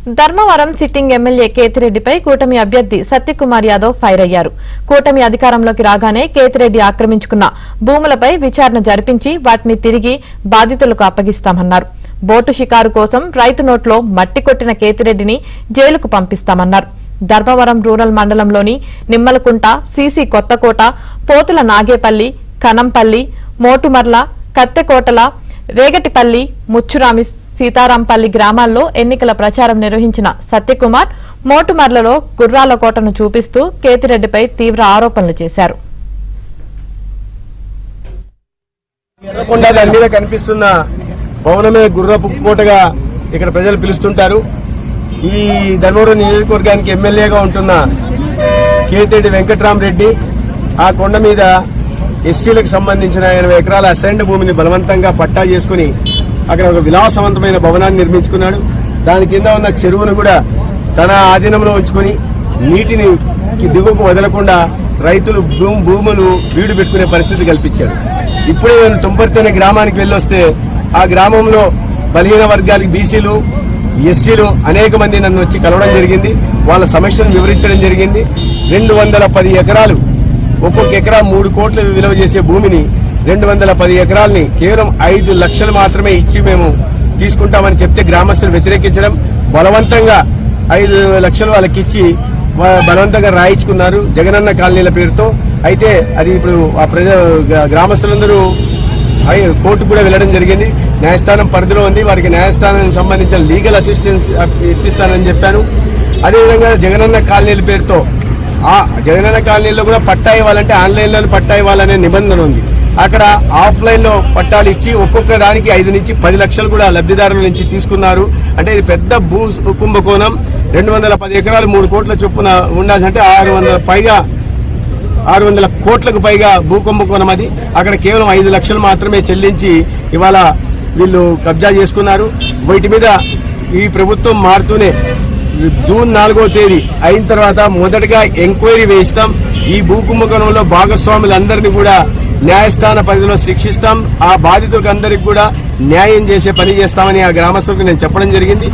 Dharmavaram sitting MLA కేతిరెడ్డిపై కూటమి అభ్యర్థి Satyakumar Yadav fire అయ్యారు. కూటమి అధికారంలోకి రాగానే కేతిరెడ్డి ఆక్రమించుకున్న భూములపై విచారణ జరిపించి వాటిని తిరిగి బాధితులకు అప్పగిస్తామన్నారు. బోటు షికారు కోసం రైతు నోట్లో మట్టి కొట్టిన కేతిరెడ్డిని జైలుకు పంపిస్తామన్నారు. ధర్మవరం రూరల్ మండలంలోని నిమ్మలకుంట, సీసీ కొత్తకోట, పోతుల నాగేపల్లి, కనంపల్లి, మోటుమర్ల, కత్తెకోటల, రేగటిపల్లి, ముచ్చురామి, సీతారాంపల్లి గ్రామాల్లో ఎన్నికల ప్రచారం నిర్వహించిన సత్యకుమార్ మోటుమర్లలో గుర్రాల కోటను చూపిస్తూ కేతిరెడ్డిపై తీవ్ర ఆరోపణలు చేశారు. ఎర్రకొండ దాని మీద కనిపిస్తున్న భవనమే గుర్రపు కోటగా ఇక్కడ ప్రజలు పిలుస్తుంటారు. ఈ ధర్మవరం నియోజకవర్గానికి ఎమ్మెల్యేగా ఉంటున్న కేతిరెడ్డి వెంకట్రామరెడ్డి ఆ కొండ మీద ఎస్సీలకు సంబంధించిన 80 ఎకరాల అసైన్డ్ భూమిని బలవంతంగా పట్టా చేసుకుని అక్కడ ఒక విలాసవంతమైన భవనాన్ని నిర్మించుకున్నాడు. దాని కింద ఉన్న చెరువును కూడా తన ఆధీనంలో ఉంచుకుని నీటిని దిగువకు వదలకుండా రైతులు భూములు బీడు పెట్టుకునే పరిస్థితి కల్పించాడు. ఇప్పుడే నేను తుంపర్తి అనే గ్రామానికి వెళ్ళొస్తే ఆ గ్రామంలో బలహీన వర్గాలకు బీసీలు, ఎస్సీలు అనేక మంది నన్ను వచ్చి కలవడం జరిగింది. వాళ్ళ సమస్యను వివరించడం జరిగింది. 210 ఎకరాలు, ఒక్కొక్క ఎకరా 3 కోట్లు విలువ చేసే భూమిని 210 ఎకరాలని కేవలం 5 లక్షలు మాత్రమే ఇచ్చి మేము తీసుకుంటామని చెప్తే గ్రామస్తులు వ్యతిరేకించడం, బలవంతంగా 5 లక్షలు వాళ్ళకి ఇచ్చి బలవంతంగా రాయించుకున్నారు జగనన్న కాలనీల పేరుతో. అయితే అది ఇప్పుడు ఆ గ్రామస్తులందరూ కోర్టుకు కూడా వెళ్లడం జరిగింది. న్యాయస్థానం పరిధిలో ఉంది. వారికి న్యాయస్థానానికి సంబంధించిన లీగల్ అసిస్టెన్స్ ఇప్పిస్తానని చెప్పాను. అదేవిధంగా జగనన్న కాలనీల పేరుతో ఆ జగనన్న కాలనీలో కూడా పట్టా ఇవ్వాలంటే ఆన్లైన్ లో పట్టా ఇవ్వాలనే నిబంధన ఉంది. అక్కడ ఆఫ్లైన్ లో పట్టాలు ఇచ్చి ఒక్కొక్క దానికి 5 నుంచి 10 లక్షలు కూడా లబ్ధిదారుల నుంచి తీసుకున్నారు. అంటే ఇది పెద్ద భూ కుంభకోణం. 210 ఎకరాలు 3 కోట్ల చొప్పున ఉండాల్సి అంటే 600 కోట్లకు పైగా భూ కుంభకోణం అది. అక్కడ కేవలం 5 లక్షలు మాత్రమే చెల్లించి ఇవాళ వీళ్ళు కబ్జా చేసుకున్నారు. వీటి మీద ఈ ప్రభుత్వం మారుతూనే జూన్ 4వ తేదీ అయిన తర్వాత మొదటగా ఎంక్వైరీ వేయిస్తాం. ఈ భూ కుంభకోణంలో భాగస్వాములందరినీ కూడా న్యాయస్థాన పరిధిలో శిక్షిస్తాం. ఆ బాధితులకు అందరికి కూడా న్యాయం చేసే పని చేస్తామని ఆ గ్రామస్తులకు నేను చెప్పడం జరిగింది.